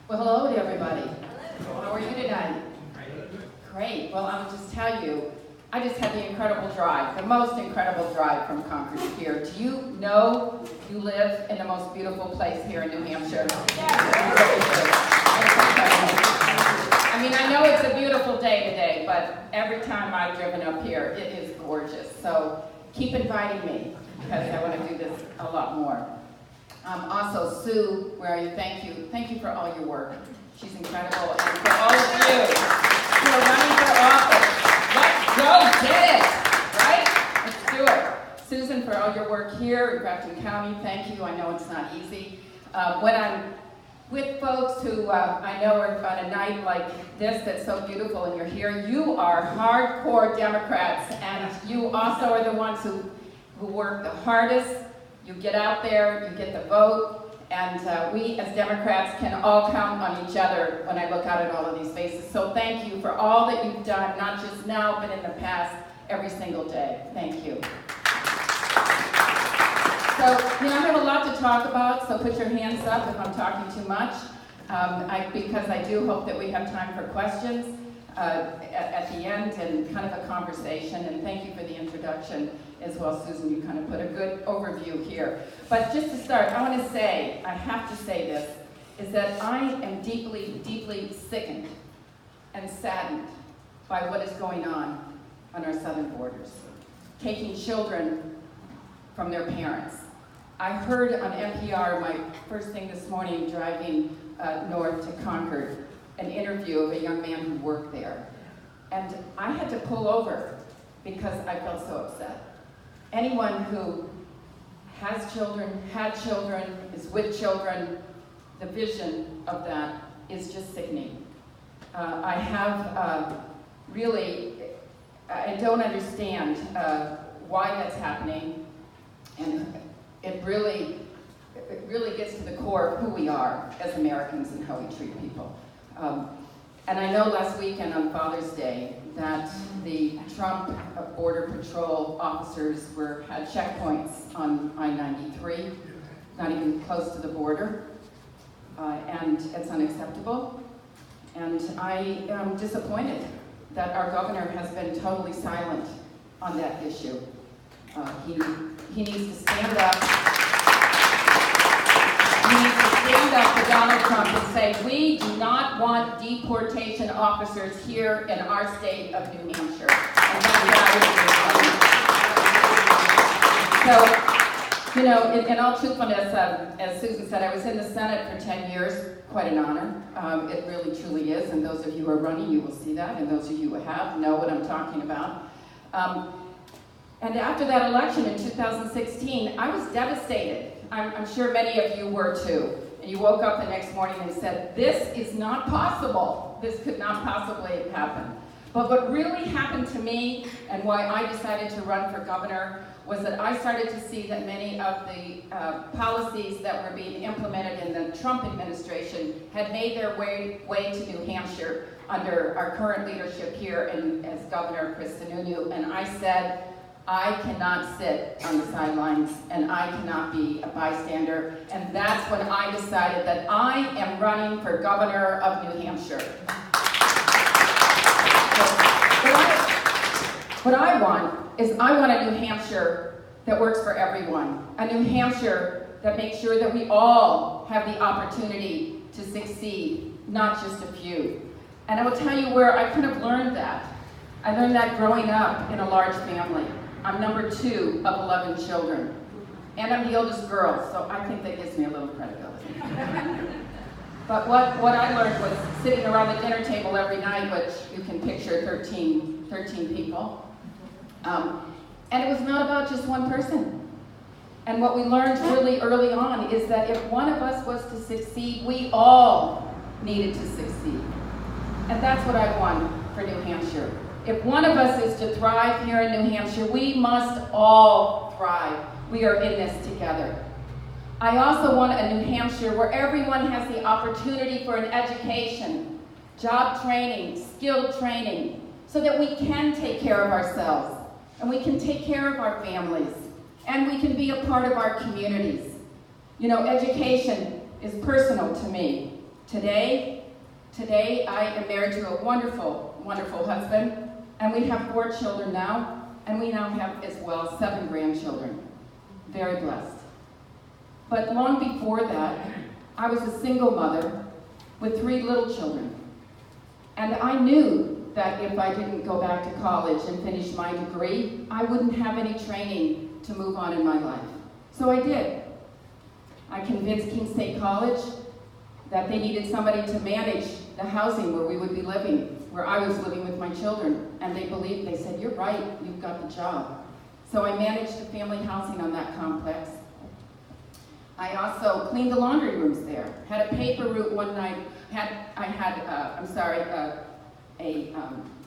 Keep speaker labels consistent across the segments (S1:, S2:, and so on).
S1: Well, hello to everybody. How are you tonight? Great. Well, I'll just tell you, I just had the incredible drive, the most incredible drive from Concord to here. Do you know you live in the most beautiful place here in New Hampshire? I mean, I know it's a beautiful day today, but every time I've driven up here, it is gorgeous. So keep inviting me, because I want to do this a lot more. Also, Sue, where are you? Thank you. Thank you for all your work. She's incredible. And for all of you who are running for office, let's go get it, right? Let's do it. Susan, for all your work here in Grafton County, thank you. I know it's not easy. When I'm with folks who I know are on a night like this that's so beautiful and you're here, you are hardcore Democrats, and you also are the ones who work the hardest. You get out there, you get the vote, and we as Democrats can all count on each other when I look out at all of these faces. So thank you for all that you've done, not just now, but in the past, every single day. Thank you. So, I have a lot to talk about, so put your hands up if I'm talking too much, because I do hope that we have time for questions at the end and kind of a conversation, and thank you for the introduction as well, Susan. You kind of put a good overview here. But just to start, I want to say, I have to say this, is that I am deeply, deeply sickened and saddened by what is going on our southern borders, taking children from their parents. I heard on NPR, my first thing this morning, driving north to Concord, an interview of a young man who worked there. And I had to pull over because I felt so upset. Anyone who has children, had children, is with children, the vision of that is just sickening. I have I don't understand why that's happening, and it really gets to the core of who we are as Americans and how we treat people. And I know last weekend on Father's Day that the Trump Border Patrol officers had checkpoints on I-93, not even close to the border, and it's unacceptable. And I am disappointed that our governor has been totally silent on that issue. He needs to stand up. He needs to stand up to Donald Trump and say, we do not want deportation officers here in our state of New Hampshire. And so, in all truthfulness, as Susan said, I was in the Senate for 10 years, quite an honor. It really, truly is, and those of you who are running, you will see that, and those of you who have know what I'm talking about. And after that election in 2016, I was devastated. I'm sure many of you were too. And you woke up the next morning and said, this is not possible. This could not possibly happen. But what really happened to me, and why I decided to run for governor, was that I started to see that many of the policies that were being implemented in the Trump administration had made their way to New Hampshire under our current leadership here as Governor Chris Sununu. And I said, I cannot sit on the sidelines, and I cannot be a bystander. And that's when I decided that I am running for governor of New Hampshire. What I want is I want a New Hampshire that works for everyone. A New Hampshire that makes sure that we all have the opportunity to succeed, not just a few. And I will tell you where I kind of learned that. I learned that growing up in a large family. I'm number 2 of 11 children. And I'm the oldest girl, so I think that gives me a little credibility. But what I learned was sitting around the dinner table every night, which you can picture 13 people. And it was not about just one person. And what we learned really early on is that if one of us was to succeed, we all needed to succeed. And that's what I want for New Hampshire. If one of us is to thrive here in New Hampshire, we must all thrive. We are in this together. I also want a New Hampshire where everyone has the opportunity for an education, job training, skill training, so that we can take care of ourselves, and we can take care of our families, and we can be a part of our communities. Education is personal to me. Today I am married to a wonderful, wonderful husband, and we have 4 children now, and we now have as well 7 grandchildren. Very blessed. But long before that, I was a single mother with 3 little children. And I knew that if I didn't go back to college and finish my degree, I wouldn't have any training to move on in my life. So I did. I convinced King State College that they needed somebody to manage the housing where we would be living, where I was living with my children. And they believed, they said, "You're right, you've got the job." So I managed the family housing on that complex. I also cleaned the laundry rooms there. Had a paper route one night.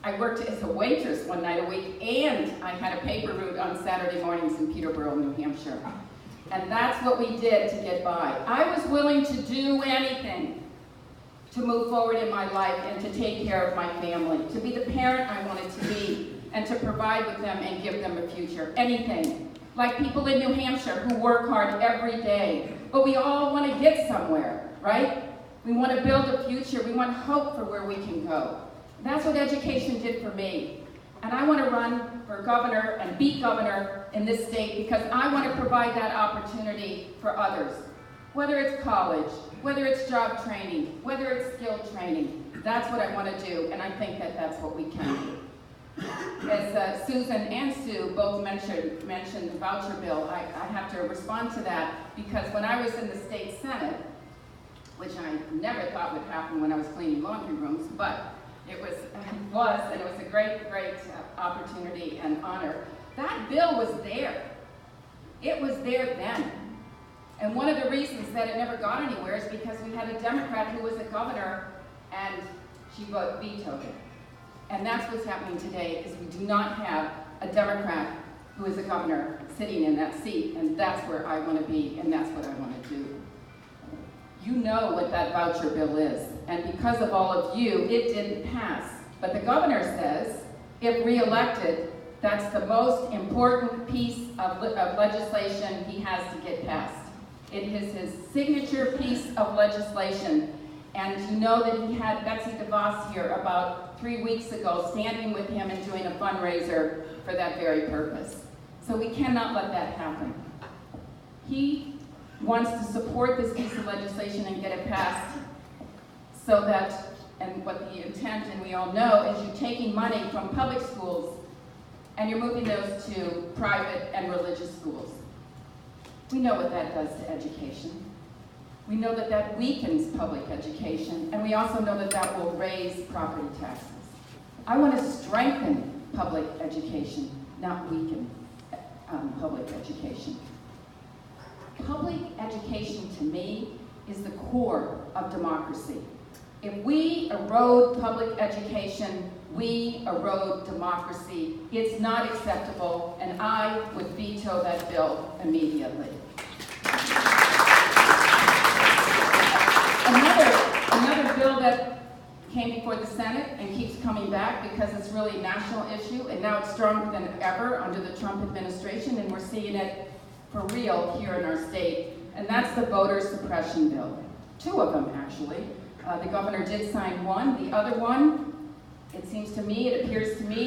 S1: I worked as a waitress one night a week, and I had a paper route on Saturday mornings in Peterborough, New Hampshire. And that's what we did to get by. I was willing to do anything to move forward in my life and to take care of my family, to be the parent I wanted to be, and to provide with them and give them a future. Anything. Like people in New Hampshire who work hard every day. But we all want to get somewhere, right? We want to build a future. We want hope for where we can go. That's what education did for me. And I want to run for governor and be governor in this state because I want to provide that opportunity for others. Whether it's college, whether it's job training, whether it's skill training, that's what I want to do, and I think that that's what we can do. As Susan and Sue both mentioned the voucher bill, I have to respond to that because when I was in the state senate, which I never thought would happen when I was cleaning laundry rooms, but it was a great opportunity and honor. That bill was there. It was there then. And one of the reasons that it never got anywhere is because we had a Democrat who was a governor and she vetoed it. And that's what's happening today is we do not have a Democrat who is a governor sitting in that seat, and that's where I want to be, and that's what I want to do. You know what that voucher bill is, and because of all of you, it didn't pass. But the governor says, if re-elected, that's the most important piece of legislation he has to get passed. It is his signature piece of legislation. And you know that he had Betsy DeVos here about 3 weeks ago, standing with him and doing a fundraiser for that very purpose. So we cannot let that happen. He wants to support this piece of legislation and get it passed so that, and what the intent, and we all know, is you're taking money from public schools and you're moving those to private and religious schools. We know what that does to education. We know that that weakens public education, and we also know that that will raise property taxes. I want to strengthen public education, not weaken public education. Public education, to me, is the core of democracy. If we erode public education, we erode democracy. It's not acceptable, and I would veto that bill immediately. Another bill that came before the Senate and keeps coming back because it's really a national issue, and now it's stronger than ever under the Trump administration, and we're seeing it for real here in our state, and that's the voter suppression bill. 2 of them, actually. The governor did sign one. The other one, it appears to me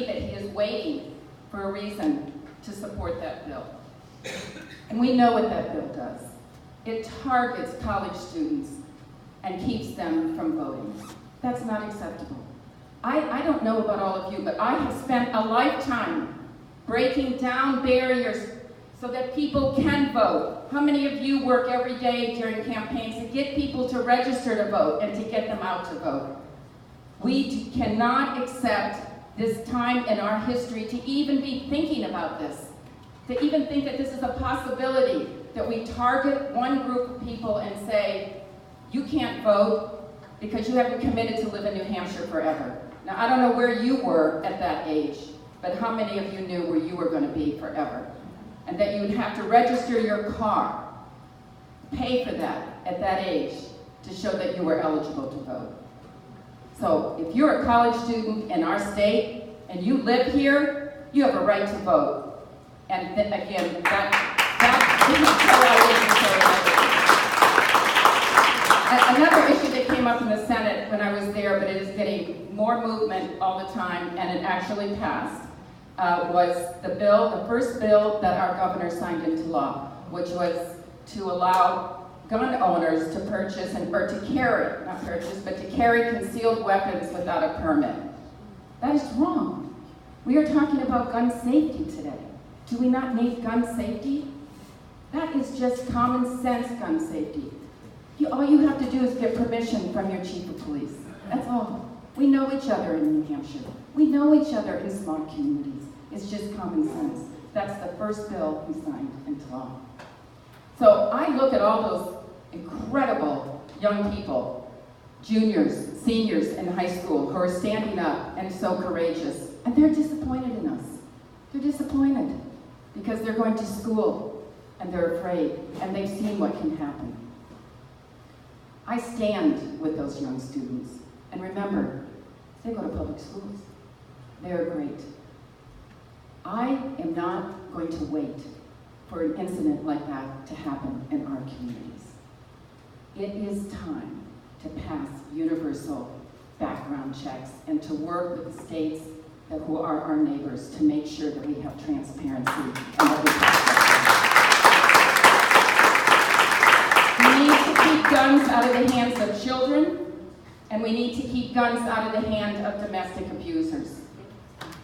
S1: that he is waiting for a reason to support that bill. And we know what that bill does. It targets college students and keeps them from voting. That's not acceptable. I don't know about all of you, but I have spent a lifetime breaking down barriers so that people can vote. How many of you work every day during campaigns to get people to register to vote and to get them out to vote? We cannot accept this time in our history to even be thinking about this, to even think that this is a possibility, that we target one group of people and say, you can't vote because you haven't committed to live in New Hampshire forever. Now, I don't know where you were at that age, but how many of you knew where you were going to be forever? And that you would have to register your car, pay for that at that age to show that you were eligible to vote. So if you're a college student in our state and you live here, you have a right to vote. And again, that Another issue that came up in made more movement all the time, and it actually passed, was the first bill that our governor signed into law, which was to allow gun owners to purchase or to carry, not purchase, but to carry concealed weapons without a permit. That is wrong. We are talking about gun safety today. Do we not need gun safety? That is just common sense gun safety. All you have to do is get permission from your chief of police. That's all. We know each other in New Hampshire. We know each other in small communities. It's just common sense. That's the first bill he signed into law. So I look at all those incredible young people, juniors, seniors in high school, who are standing up and so courageous, and they're disappointed in us. They're disappointed because they're going to school and they're afraid, and they've seen what can happen. I stand with those young students, and remember, they go to public schools. They're great. I am not going to wait for an incident like that to happen in our communities. It is time to pass universal background checks and to work with the states who are our neighbors to make sure that we have transparency and that we need to keep guns out of the hands of children, and we need to keep guns out of the hand of domestic abusers.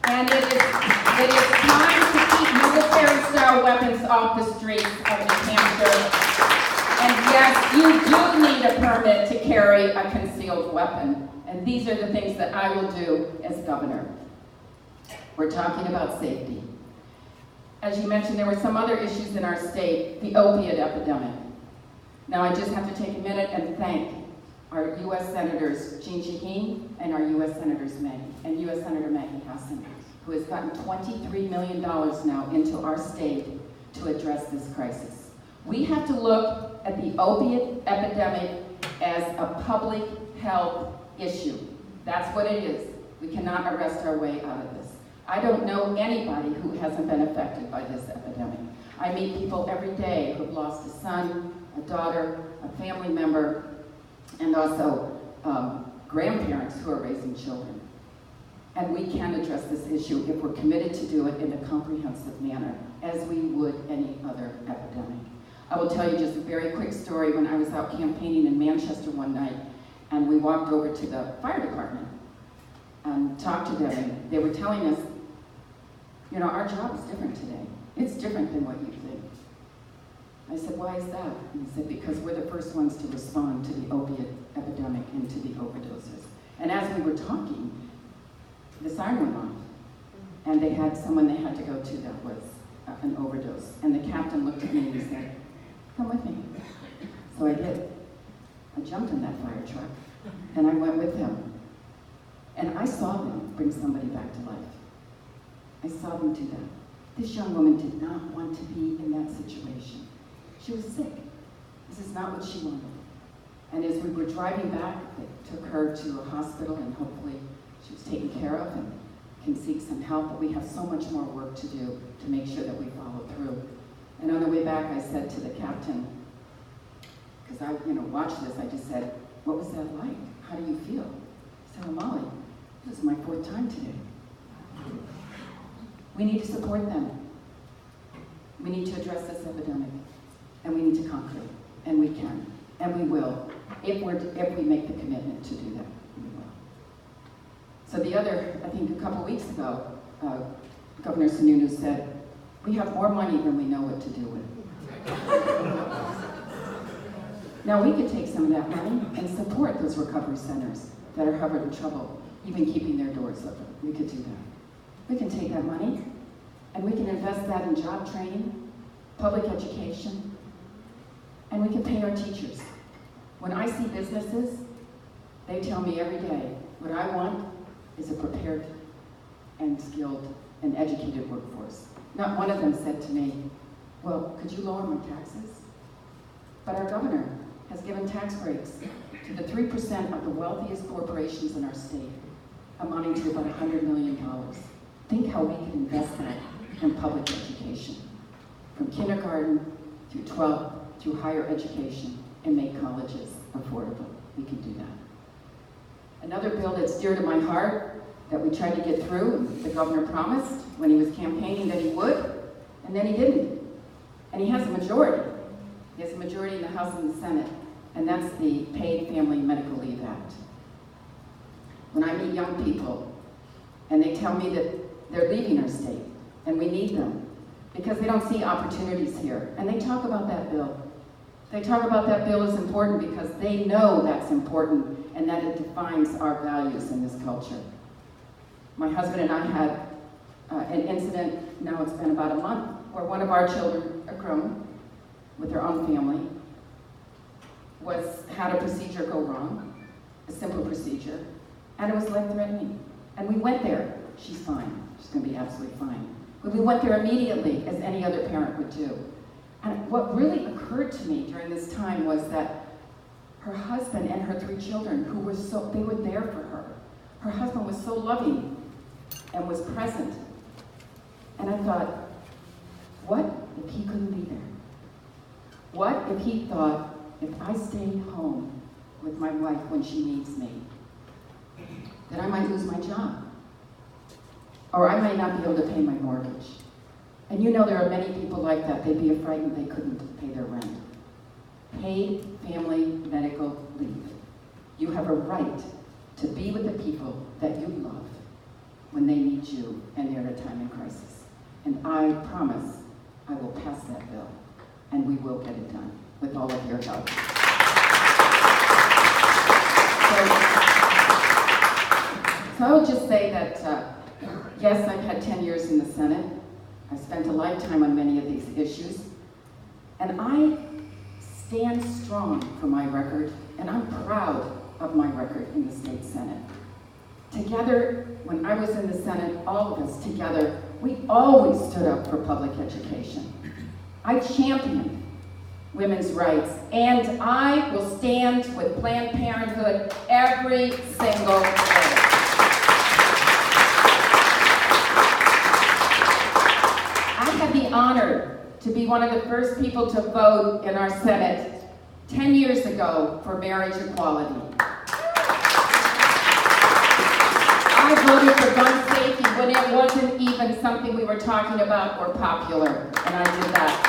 S1: And it is time to keep military-style weapons off the streets of New Hampshire. And yes, you do need a permit to carry a concealed weapon. And these are the things that I will do as governor. We're talking about safety. As you mentioned, there were some other issues in our state, the opiate epidemic. Now I just have to take a minute and thank our U.S. Senators Jean Shaheen and our U.S. Senators U.S. Senator Maggie Hassan, who has gotten $23 million now into our state to address this crisis. We have to look at the opiate epidemic as a public health issue. That's what it is. We cannot arrest our way out of this. I don't know anybody who hasn't been affected by this epidemic. I meet people every day who've lost a son, a daughter, a family member, and also grandparents who are raising children. And we can address this issue if we're committed to do it in a comprehensive manner, as we would any other epidemic. I will tell you just a very quick story. When I was out campaigning in Manchester one night, and we walked over to the fire department and talked to them, and they were telling us, you know, our job is different today. It's different than what you think. I said, why is that? And he said, because we're the first ones to respond to the opiate epidemic and to the overdoses. And as we were talking, the siren went off, and they had someone they had to go to that was an overdose. And the captain looked at me and he said, come with me. So I did. I jumped in that fire truck, and I went with them. And I saw them bring somebody back to life. I saw them do that. This young woman did not want to be in that situation. She was sick. This is not what she wanted. And as we were driving back, they took her to a hospital, and hopefully she was taken care of and can seek some help. But we have so much more work to do to make sure that we follow through. And on the way back, I said to the captain, because I watched this, I just said, what was that like? How do you feel? He said, well, Molly, this is my 4th time today. We need to support them. We need to address this epidemic, and we need to conquer it, and we can, and we will, if we make the commitment to do that. We will. So I think a couple weeks ago, Governor Sununu said, we have more money than we know what to do with. Now we could take some of that money and support those recovery centers that are having trouble, even keeping their doors open. We could do that. We can take that money and we can invest that in job training, public education, and we can pay our teachers. When I see businesses, they tell me every day, what I want is a prepared and skilled and educated workforce. Not one of them said to me, well, could you lower my taxes? But our governor has given tax breaks to the 3% of the wealthiest corporations in our state, amounting to about $100 million. Think how we could invest that in public education, from kindergarten through 12th, through higher education, and make colleges affordable. We can do that. Another bill that's dear to my heart that we tried to get through, the governor promised when he was campaigning that he would, and then he didn't. And he has a majority. He has a majority in the House and the Senate, and that's the Paid Family Medical Leave Act. When I meet young people, and they tell me that they're leaving our state, and we need them, because they don't see opportunities here, and they talk about that bill. They talk about that bill as important because they know that's important and that it defines our values in this culture. My husband and I had an incident, now it's been about a month, where one of our children, a grown, with their own family, had a procedure go wrong, a simple procedure, and it was life-threatening. And we went there. She's fine. She's going to be absolutely fine. But we went there immediately, as any other parent would do. And what really occurred to me during this time was that her husband and her 3 children, they were there for her. Her husband was so loving and was present. And I thought, what if he couldn't be there? What if he thought, if I stayed home with my wife when she needs me, that I might lose my job? Or I might not be able to pay my mortgage. And you know there are many people like that. They'd be frightened they couldn't pay their rent. Paid family medical leave. You have a right to be with the people that you love when they need you and they're at a time in crisis. And I promise I will pass that bill, and we will get it done with all of your help. So I would just say that, yes, I've had 10 years in the Senate. I spent a lifetime on many of these issues. And I stand strong for my record, and I'm proud of my record in the state Senate. Together, when I was in the Senate, all of us together, we always stood up for public education. I championed women's rights, and I will stand with Planned Parenthood every single day. I had the honor to be one of the first people to vote in our Senate 10 years ago for marriage equality. I voted for gun safety when it wasn't even something we were talking about or popular, and I did that.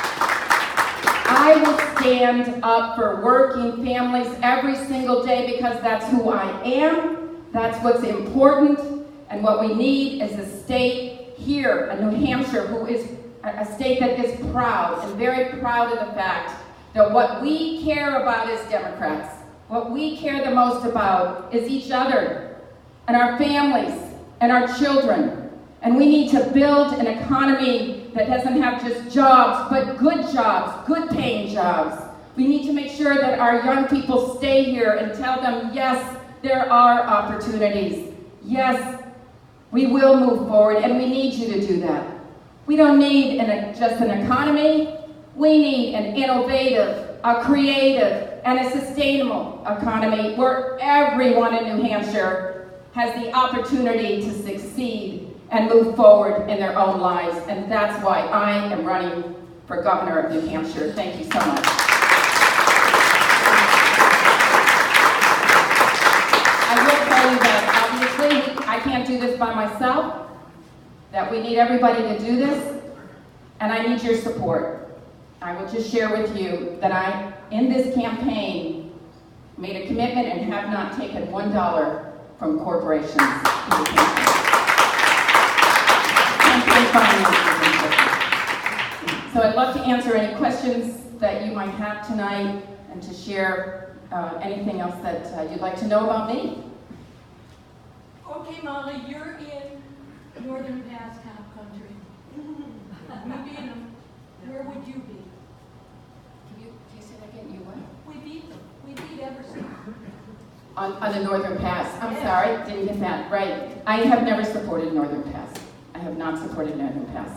S1: I will stand up for working families every single day because that's who I am, that's what's important, and what we need is a state here, a New Hampshire, who is a state that is proud and very proud of the fact that what we care about as Democrats, what we care the most about is each other and our families and our children. And we need to build an economy that doesn't have just jobs, but good paying jobs. We need to make sure that our young people stay here and tell them, yes, there are opportunities. Yes, we will move forward, and we need you to do that. We don't need just an economy. We need an innovative, a creative, and a sustainable economy where everyone in New Hampshire has the opportunity to succeed and move forward in their own lives. And that's why I am running for governor of New Hampshire. Thank you so much. I will tell you that obviously I can't do this by myself, that we need everybody to do this, and I need your support. I will just share with you that I, in this campaign, made a commitment and have not taken $1 from corporations. So I'd love to answer any questions that you might have tonight and to share anything else that you'd like to know about me.
S2: Okay, Molly, you're in Northern Pass country. We beat them. Where would you be?
S1: Can you say that again? You what?
S2: We beat them. We beat Everson.
S1: On the Northern Pass. I'm
S2: Yes.
S1: sorry, didn't get that. Right. I have never supported Northern Pass. I have not supported Northern Pass.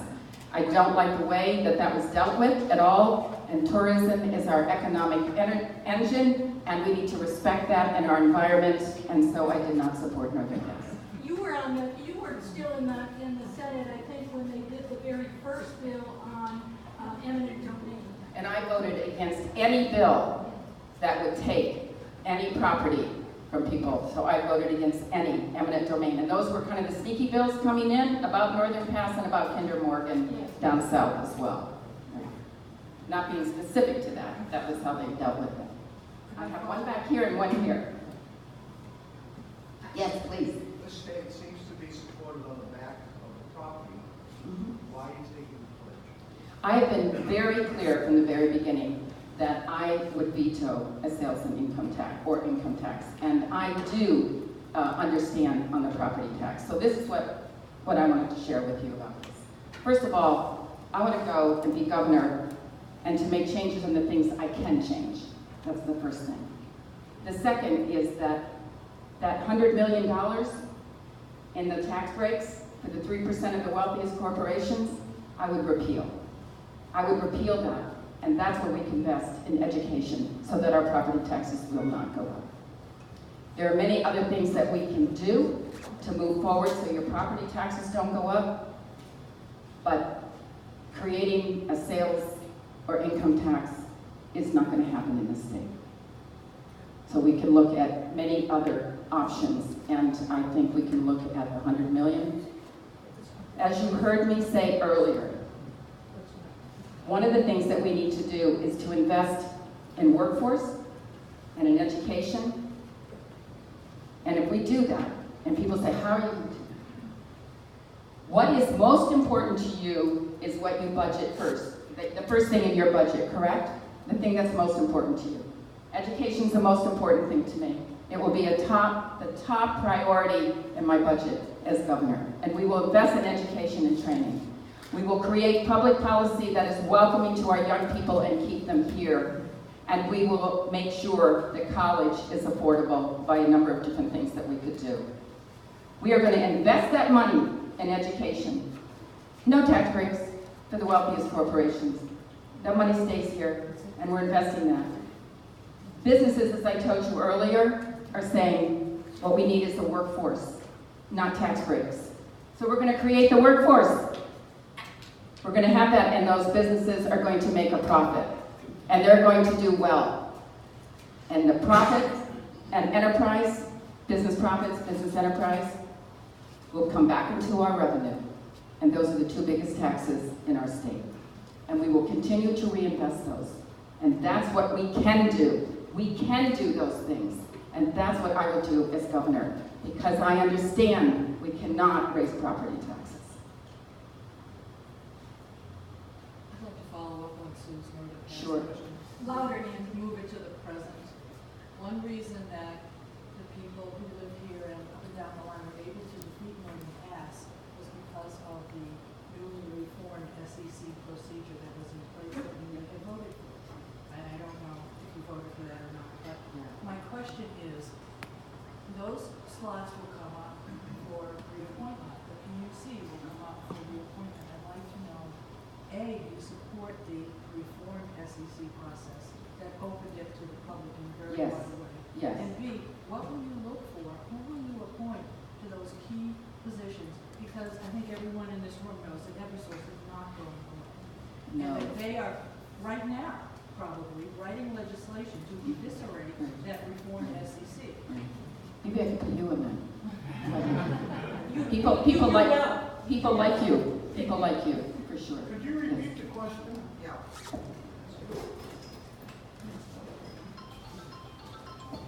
S1: I don't like the way that was dealt with at all, and tourism is our economic engine, and we need to respect that in our environment, and so I did not support Northern Pass.
S2: You were still in the Senate, I think, when they did the very first bill on eminent domain.
S1: And I voted against any bill that would take any property from people, so I voted against any eminent domain. And those were kind of the sneaky bills coming in about Northern Pass and about Kinder Morgan down south as well. Not being specific to that, that was how they dealt with it. I have one back here and one here. Yes, please.
S3: This state seems to be supported on the back of the property. Why are you taking the pledge?
S1: I have been very clear from the very beginning that I would veto a sales and income tax, or income tax. And I do understand on the property tax. So this is what I wanted to share with you about this. First of all, I want to go and be governor and to make changes in the things I can change. That's the first thing. The second is that $100 million in the tax breaks for the 3% of the wealthiest corporations, I would repeal. I would repeal that. And that's where we can invest in education so that our property taxes will not go up. There are many other things that we can do to move forward so your property taxes don't go up, but creating a sales or income tax is not going to happen in this state. So we can look at many other options, and I think we can look at the $100 million. As you heard me say earlier, one of the things that we need to do is to invest in workforce and in education. And if we do that, and people say, how are you going to do that? What is most important to you is what you budget first. The first thing in your budget, correct? The thing that's most important to you. Education is the most important thing to me. It will be the top priority in my budget as governor. And we will invest in education and training. We will create public policy that is welcoming to our young people and keep them here. And we will make sure that college is affordable by a number of different things that we could do. We are going to invest that money in education. No tax breaks for the wealthiest corporations. That money stays here, and we're investing that. Businesses, as I told you earlier, are saying what we need is the workforce, not tax breaks. So we're going to create the workforce. We're going to have that, and those businesses are going to make a profit. And they're going to do well. And the profit and enterprise, business profits, business enterprise, will come back into our revenue. And those are the two biggest taxes in our state. And we will continue to reinvest those. And that's what we can do. We can do those things. And that's what I will do as governor. Because I understand we cannot raise property taxes.
S4: I'd like to follow up on Sue's note.
S1: Sure.
S2: Louder, Nancy.
S4: Move it to the present. One reason that the people who live here and up and down the line were able to defeat Northern Pass was because of the newly reformed SEC procedure that was in place that we had voted for. And I don't know if you voted for that or not, but my question is, those slots will come up for reappointment. The PUC will come up for reappointment. I'd like to know, A, do you support the reformed SEC process that opened it to the public in a very
S1: Yes.
S4: wide way?
S1: Yes.
S4: And B, what will you look for? Who will you appoint to those key positions? Because I think everyone in this room knows that Eversource is not going away.
S1: No.
S4: And that they are, right now, probably, writing legislation to eviscerate that reformed SEC.
S1: Maybe I could put you in that.
S2: You
S1: People
S2: do
S1: like
S2: well.
S1: people like you. People like you, for sure.
S3: Could you repeat the question? Yeah.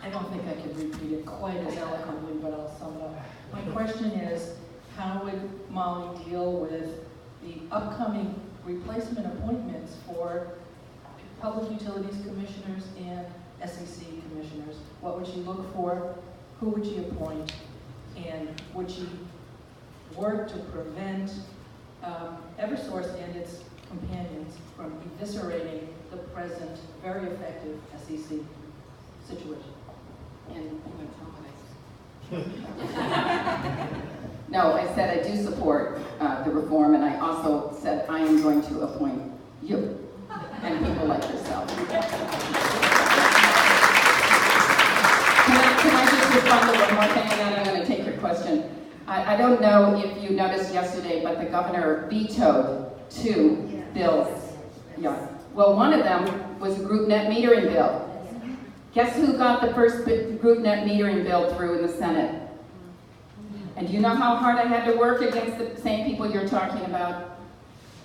S5: I don't think I could repeat it quite as eloquently, but I'll sum it up. My question is, how would Molly deal with the upcoming replacement appointments for public utilities commissioners and SEC commissioners? What would she look for? Who would she appoint? And would she work to prevent Eversource and its companions from eviscerating the present very effective SEC situation?
S1: And no, I said I do support the reform, and I also said I am going to appoint you and people like yourself. Can I just respond to one more thing, and then I'm going to take your question. I don't know if you noticed yesterday, but the governor vetoed 2 bills. Yeah. Well, one of them was a group net metering bill. Guess who got the first group net metering bill through in the Senate? And do you know how hard I had to work against the same people you're talking about?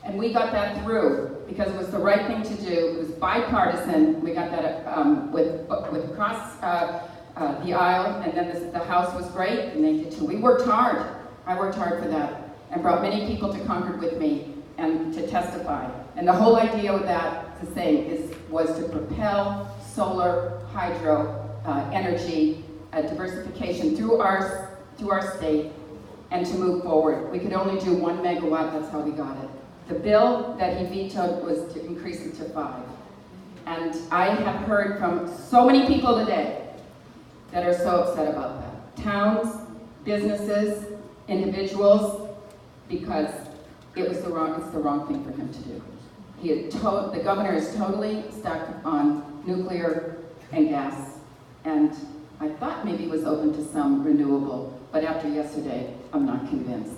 S1: And we got that through because it was the right thing to do. It was bipartisan. We got that with across the aisle, and then the House was great, and they did too. We worked hard. I worked hard for that, and brought many people to Concord with me and to testify. And the whole idea with that, the same, was to propel solar, hydro, energy diversification through our state, and to move forward. We could only do 1 megawatt. That's how we got it. The bill that he vetoed was to increase it to 5. And I have heard from so many people today that are so upset about that. Towns, businesses, individuals, because it's the wrong thing for him to do. The governor is totally stuck on nuclear and gas, and I thought maybe he was open to some renewable, but after yesterday, I'm not convinced.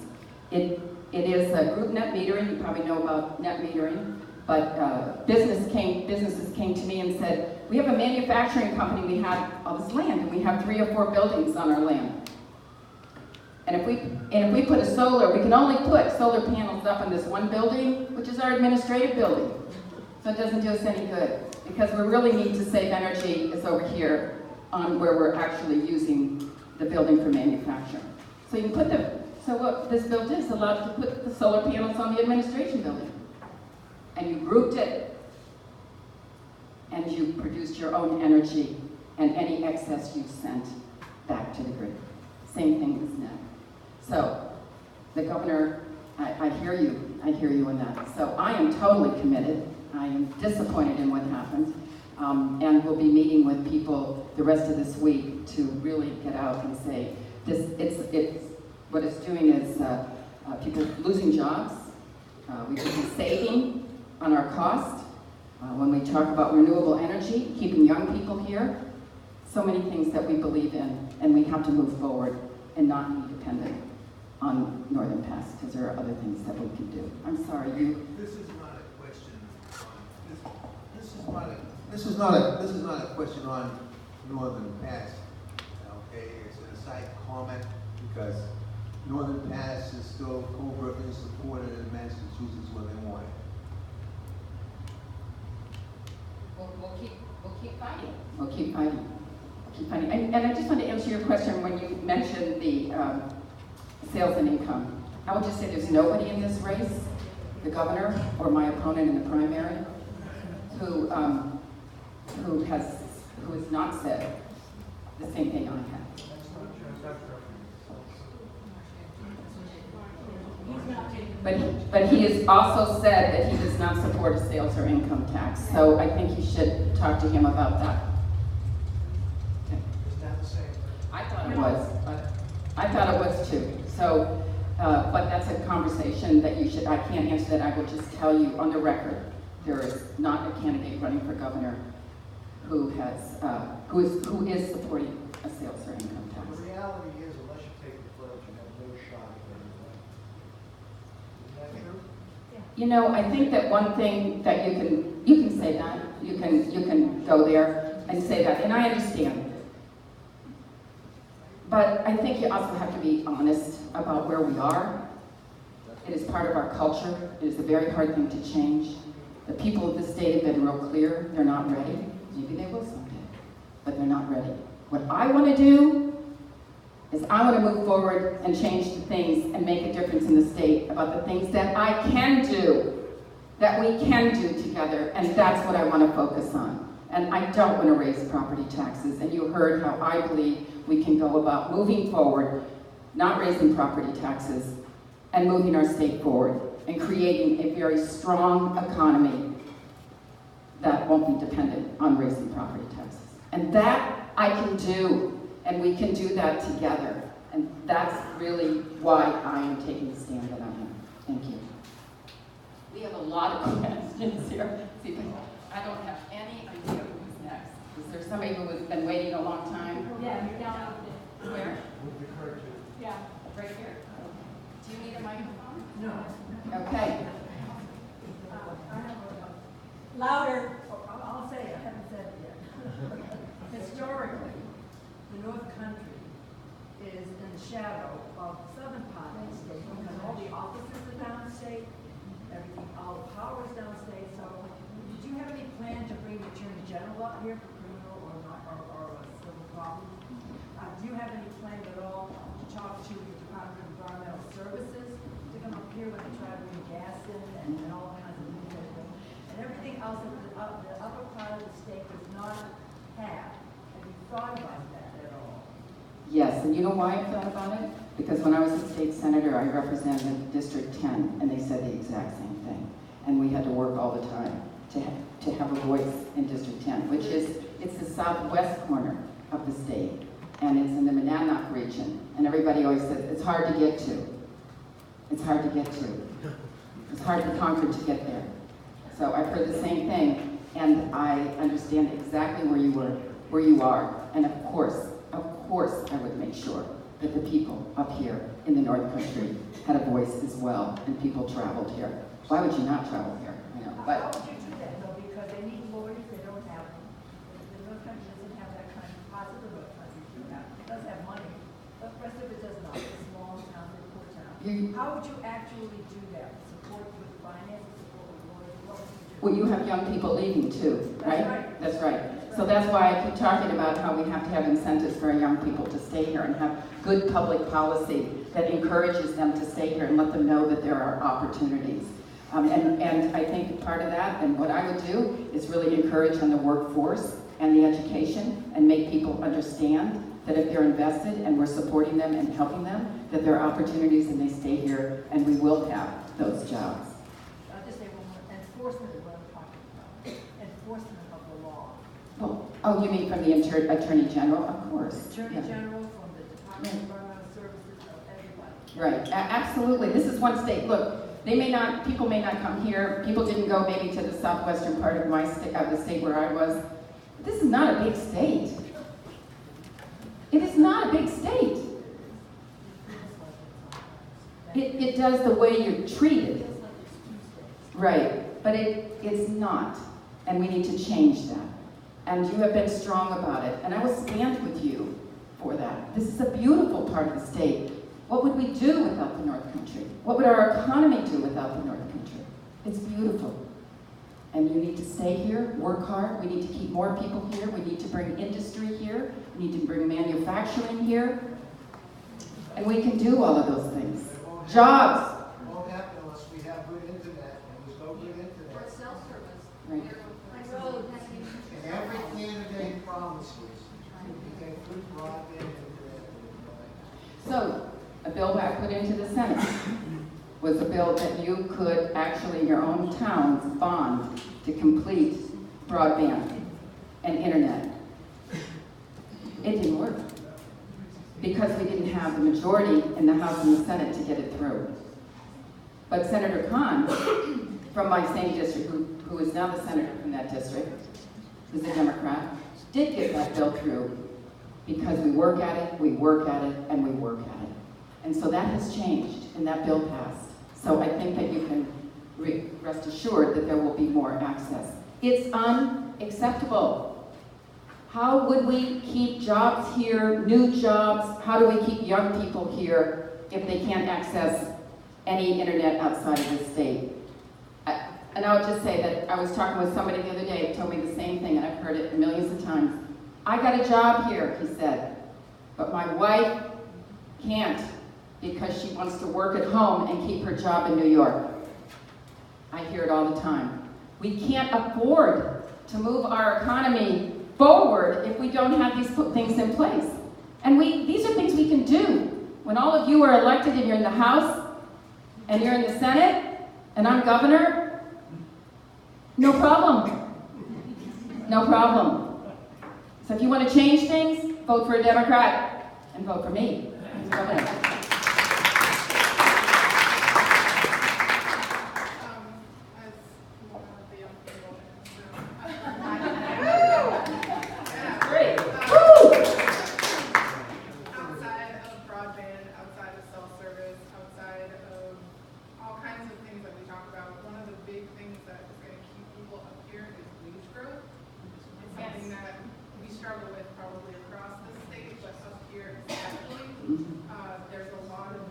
S1: It is a group net metering. You probably know about net metering, but businesses came to me and said, we have a manufacturing company, we have all this land, and we have 3 or 4 buildings on our land. And if we put a solar, we can only put solar panels up in this one building, which is our administrative building. So it doesn't do us any good, because we really need to save energy is over here on where we're actually using the building for manufacturing. So you can put so what this bill is allowed to put the solar panels on the administration building. And you grouped it, and you produced your own energy, and any excess you sent back to the grid. Same thing as net. So, the governor, I hear you in that. So I am totally committed. I am disappointed in what happened. And we'll be meeting with people the rest of this week to really get out and say, what it's doing is people losing jobs. We could be saving on our cost. When we talk about renewable energy, keeping young people here, so many things that we believe in, and we have to move forward and not be dependent on Northern Pass, because there are other things that we can do. I'm sorry, you.
S3: This is not a question. This is not a question on Northern Pass. Okay, it's an aside comment because Northern Pass is still covertly supported in Massachusetts where they want it.
S1: We'll keep fighting. We'll keep fighting. Keep fighting. And I just want to answer your question when you mentioned the sales and income. I would just say there's nobody in this race, the governor or my opponent in the primary, who has not said the same thing I have. But he has also said that he does not support a sales or income tax. So I think you should talk to him about that. Okay.
S3: Is that the same?
S1: I thought it was. I thought it was too. So, but that's a conversation that you should. I can't answer that. I will just tell you on the record, there is not a candidate running for governor who is supporting a sales or income tax.
S3: The reality is, unless you take the pledge, you have no shot at getting it. Isn't that true?
S1: You know, I think that one thing that you can say that, you can go there and say that, and I understand. But I think you also have to be honest about where we are. It is part of our culture. It is a very hard thing to change. The people of the state have been real clear. They're not ready. Maybe they will someday, but they're not ready. What I want to do is I want to move forward and change the things and make a difference in the state about the things that I can do, that we can do together, and that's what I want to focus on. And I don't want to raise property taxes, and you heard how I believe we can go about moving forward, not raising property taxes, and moving our state forward, and creating a very strong economy that won't be dependent on raising property taxes. And that I can do, and we can do that together. And that's really why I am taking the stand that I am. Thank you. We have a lot of questions here. See, I don't have any idea who's next. Is there somebody who has been waiting a long time?
S2: Yeah, you're down there.
S1: Where?
S3: Would be correct to.
S2: Yeah.
S1: Right here. Do you need a microphone?
S3: No.
S1: Okay.
S2: Louder.
S6: I'll say it, I haven't said it yet. not here for criminal or a civil problem. Do you have any plan at all to talk to the Department of Environmental Services to come up here when they try to bring gas in and all kinds of things? And everything else that the upper part of the state does not have. Have you thought about that at all?
S1: Yes, and you know why I thought about it? Because when I was a state senator, I represented District 10, and they said the exact same thing. And we had to work all the time to have a voice in District 10, which is, it's the southwest corner of the state, and it's in the Monadnock region. And everybody always says, it's hard to get to. It's hard to get to. It's hard to conquer to get there. So I've heard the same thing, and I understand exactly where you are. And of course, I would make sure that the people up here in the North Country had a voice as well, and people traveled here. Why would you not travel here? You know,
S6: How would you do that though? Because they need lawyers, they don't have them. The North Country doesn't have that kind of positive North Country. It does have money, but the rest of it does not. It's a small town, it's a poor town. How would you actually do that? Support with finances, support with lawyers? What would you do?
S1: well, you have young people leaving too, right? That's right. So that's why I keep talking about how we have to have incentives for our young people to stay here and have good public policy that encourages them to stay here and let them know that there are opportunities. And I think part of that, and what I would do, is really encourage on the workforce and the education and make people understand that if they're invested and we're supporting them and helping them, that there are opportunities and they stay here and we will have those jobs.
S6: I'll just say one more. Enforcement is what I'm talking about. Enforcement of the law.
S1: Well, oh, you mean from the Attorney General? Of course.
S6: Attorney
S1: Yeah.
S6: General, from the Department of Environmental Services, of everybody.
S1: Right, absolutely. This is one state. Look, people may not come here. People didn't go maybe to the southwestern part of my state, of the state where I was. But this is not a big state. It is not a big state. It does the way you're treated. Right, but it's not. And we need to change that. And you have been strong about it. And I will stand with you for that. This is a beautiful part of the state. What would we do without the North Country? What would our economy do without the North Country? It's beautiful. And you need to stay here, work hard. We need to keep more people here. We need to bring industry here. We need to bring manufacturing here. And we can do all of those things. Jobs.
S7: It won't happen unless we have good internet, and there's no good internet.
S4: Or self-service.
S1: Right.
S7: And every candidate promises you get good broadband internet.
S1: So, a bill that I put into the Senate was a bill that you could actually, in your own towns, bond to complete broadband and internet. It didn't work because we didn't have the majority in the House and the Senate to get it through. But Senator Khan, from my same district, who is now the senator from that district, who's a Democrat, did get that bill through because we work at it, we work at it, and we work at it. And so that has changed, and that bill passed. So I think that you can rest assured that there will be more access. It's unacceptable. How would we keep jobs here, new jobs? How do we keep young people here if they can't access any internet outside of the state? And I would just say that I was talking with somebody the other day who told me the same thing, and I've heard it millions of times. I got a job here, he said, but my wife can't because she wants to work at home and keep her job in New York. I hear it all the time. We can't afford to move our economy forward if we don't have these things in place. And these are things we can do. When all of you are elected and you're in the House and you're in the Senate and I'm governor, no problem. No problem. So if you want to change things, vote for a Democrat and vote for me as governor.
S8: There's a lot of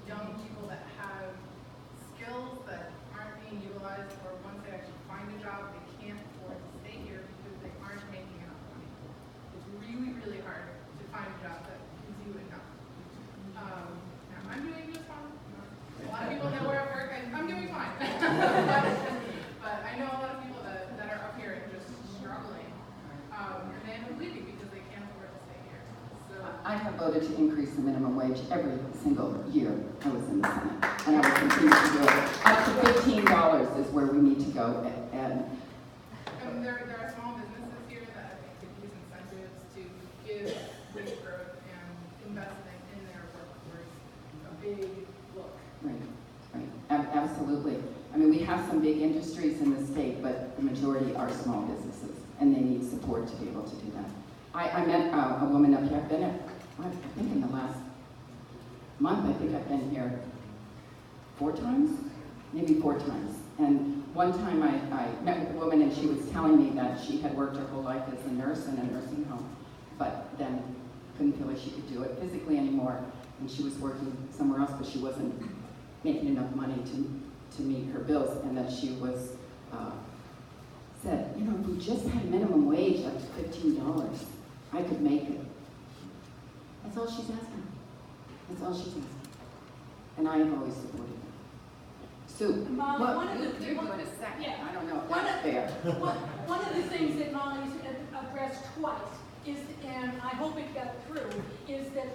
S8: young people that have skills that aren't being utilized, or once they actually find a job, they can't afford to stay here because they aren't making
S1: I have voted to increase the minimum wage every single year I was in the Senate, and I will continue to do it. Up to $15 is where we need to go, and
S8: There are small businesses here that I think could use incentives to give wage growth and investment in their workforce a big look.
S1: right, absolutely. I mean, we have some big industries in the state, but the majority are small businesses, and they need support to be able to do that. I met a woman up here. I've been I think in the last month, I think I've been here 4 times, maybe 4 times. And one time I met with a woman and she was telling me that she had worked her whole life as a nurse in a nursing home, but then couldn't feel like she could do it physically anymore. And she was working somewhere else, but she wasn't making enough money to meet her bills. And that she was, said, you know, if we just had minimum wage up to $15, I could make it. That's all she's asking. That's all she's asking. And I have always supported her. Sue,
S2: Molly,
S1: what-
S2: one of the-
S1: you're doing a second.
S2: Yeah.
S1: I don't know if
S2: One
S1: that's
S2: of-
S1: fair.
S2: One of the things that Molly's addressed twice is, and I hope it got through, is that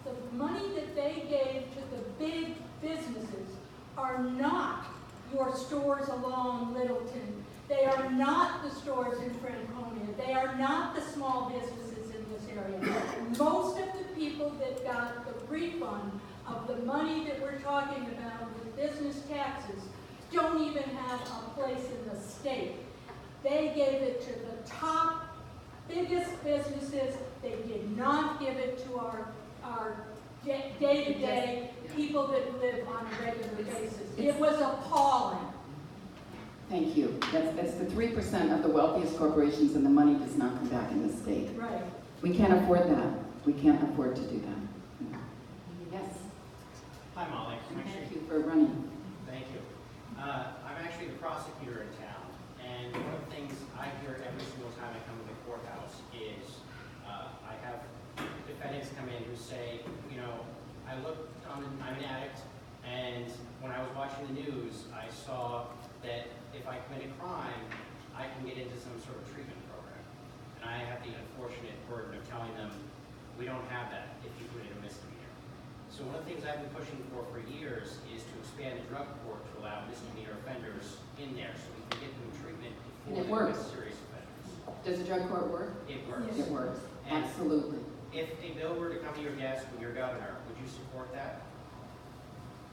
S2: the money that they gave to the big businesses are not your stores along Littleton. They are not the stores in Franconia. They are not the small businesses in this area. Most of the people that got the refund of the money that we're talking about with business taxes don't even have a place in the state. They gave it to the top, biggest businesses. They did not give it to our day-to-day people that live on a regular basis. It was appalling.
S1: Thank you. That's the 3% of the wealthiest corporations, and the money does not come back in the state.
S2: Right.
S1: We can't afford that. We can't afford to do that. Yes.
S9: Hi, Molly.
S1: Thank you for running.
S9: Thank you. I'm actually the prosecutor in town, and one of the things I hear every single time I come to the courthouse is I have defendants come in who say, you know, I'm an addict, and when I was watching the news, I saw that if I commit a crime, I can get into some sort of treatment program. And I have the unfortunate burden of telling them, we don't have that if you commit a misdemeanor. So one of the things I've been pushing for years is to expand the drug court to allow misdemeanor offenders in there so we can get them treatment
S1: And
S9: before
S1: it
S9: they
S1: works.
S9: become serious offenders.
S1: Does the drug court work?
S9: It works.
S1: It works.
S9: And
S1: Absolutely.
S9: if a bill were to come to your desk when you're governor, would you support that?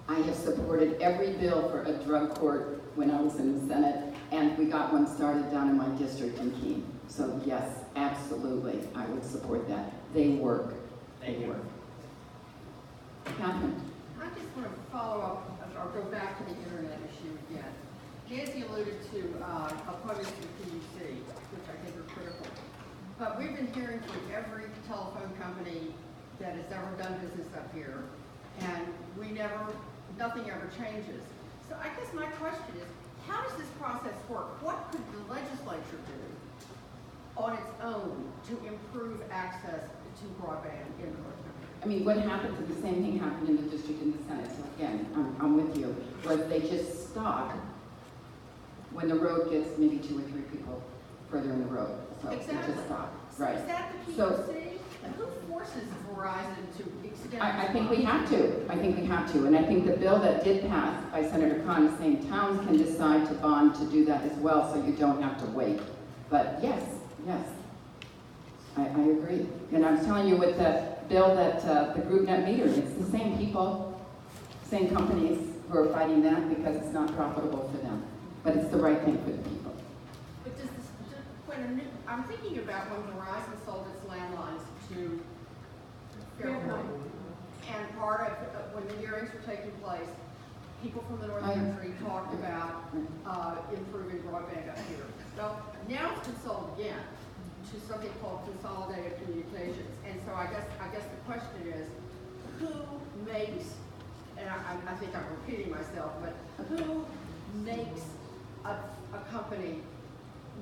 S1: I have supported every bill for a drug court when I was in the Senate, and we got one started down in my district in Keene. So yes, absolutely, I would support that. They work.
S9: Thank
S1: They
S9: you.
S1: work. Catherine?
S10: I just want to follow up, or go back to the internet issue again. Nancy alluded to appointments to the PUC, which I think are critical. But we've been hearing from every telephone company that has ever done business up here, and nothing ever changes. So I guess my question is, how does this process work? What could the legislature do on its own to improve access to broadband in North Country?
S1: I mean, what happened, the same thing happened in the district and the Senate, so again, I'm with you, was they just stop when the road gets maybe 2 or 3 people further in the road. So they
S10: Exactly.
S1: just stop,
S10: So
S1: right.
S10: is that the
S1: So-
S10: PUC? And who forces Verizon to extend?
S1: I think we have to. I think we have to. And I think the bill that did pass by Senator Khan is saying towns can decide to bond to do that as well, so you don't have to wait. But yes, I agree. And I was telling you with the bill that the group net metering, it's the same people, same companies who are fighting that because it's not profitable for them. But it's the right thing for the people.
S10: But does this, I'm thinking about when Verizon sold its landlines to Fairpoint. And part of, when the hearings were taking place, people from the North Country talked about improving broadband up here. Well, now it's been sold again to something called Consolidated Communications. And so I guess the question is, who makes, and I think I'm repeating myself, but who makes a company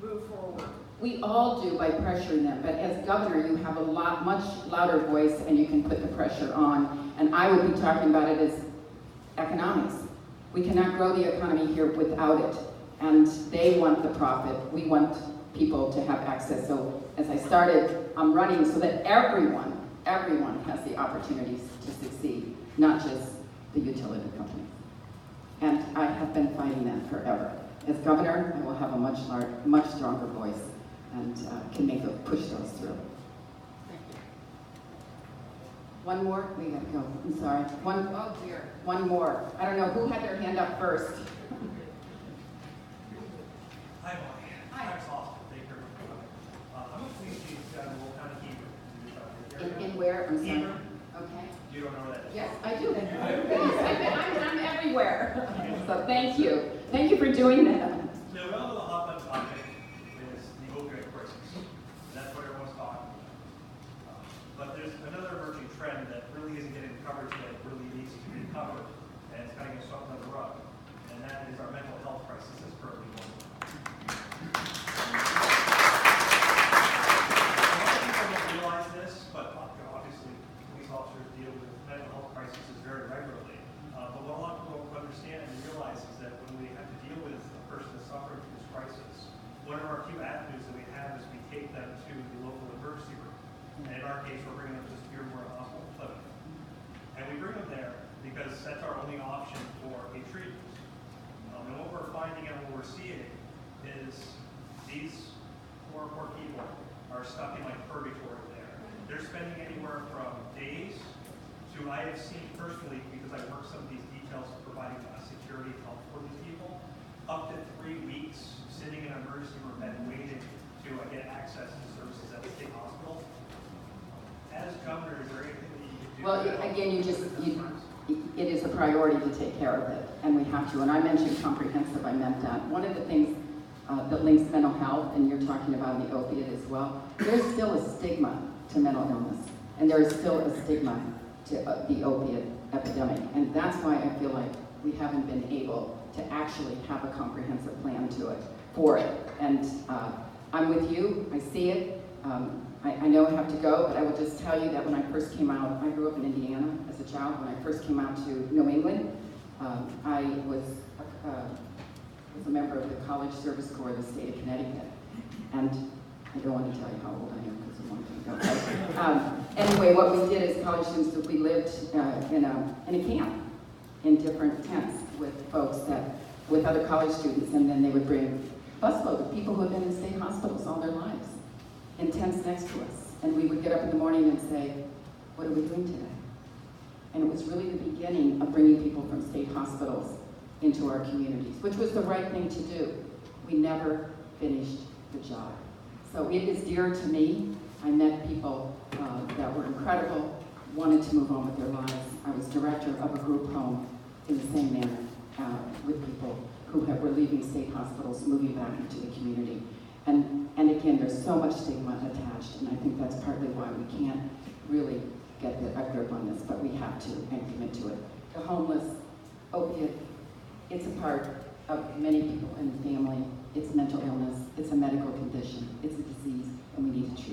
S10: move forward?
S1: We all do by pressuring them, but as governor, you have a much louder voice and you can put the pressure on. And I would be talking about it as economics. We cannot grow the economy here without it. And they want the profit. We want people to have access. So as I started, I'm running so that everyone everyone has the opportunities to succeed, not just the utility companies. And I have been fighting that forever. As governor, I will have a much stronger voice and can push those through. Thank you. One more? We gotta go. I'm sorry. Oh dear. One more. I don't know who had their hand up first.
S11: Hi, Molly. Hi. Max Austin, Baker. I'm a police chief down in Will County, Hebron.
S1: In where? I'm sorry.
S11: Hebron.
S1: Okay.
S11: You don't know where that is?
S1: Yes, I do. I'm everywhere. So thank you. Thank you for doing that.
S11: So we all know the hot button topic is the opioid crisis. And that's what everyone's talking about. But there's another emerging trend that really isn't getting coverage that really needs to be covered, and it's kind of getting swept under the rug. And that is our mental health crisis that's currently going on. A lot of people don't realize this, but obviously police officers deal with mental health crises very regularly. But what a lot of people don't understand and realize is that when we have to deal with a person that's suffering from this crisis, one of our few avenues that we have is we take them to the local emergency room. And in our case, we're bringing them to Spearmore Hospital Clinic. And we bring them there because that's our only option for a treatment. And what we're finding and what we're seeing is these poor people are stuck in like purgatory there. They're spending anywhere from days to, I have seen personally, because I work some of these details of providing security help for these people, up to 3 weeks sitting in an emergency room bed waiting to get access to services at the state hospital. As governor, is there anything that you can do?
S1: Well, again, it is a priority to take care of it, and we have to. And I mentioned comprehensive, I meant that. One of the things that links mental health, and you're talking about the opiate as well, there's still a stigma to mental illness, and there is still a stigma to the opiate epidemic. And that's why I feel like we haven't been able to actually have a comprehensive plan for it. And I'm with you, I see it. I know I have to go, but I will just tell you that when I first came out, I grew up in Indiana as a child. When I first came out to New England, I was a member of the College Service Corps of the state of Connecticut. And I don't want to tell you how old I am because I want to go. Anyway, what we did as college students, we lived in a camp in different tents with folks with other college students, and then they would bring busloads of people who had been in state hospitals all their lives in tents next to us. And we would get up in the morning and say, what are we doing today? And it was really the beginning of bringing people from state hospitals into our communities, which was the right thing to do. We never finished the job. So it is dear to me. I met people that were incredible, wanted to move on with their lives. I was director of a group home in the same manner with people who were leaving state hospitals, moving back into the community. And again, there's so much stigma attached, and I think that's partly why we can't really get a grip on this, but we have to and commit to it. The homeless, opiate, it's a part of many people in the family. It's mental illness, it's a medical condition, it's a disease, and we need to treat it.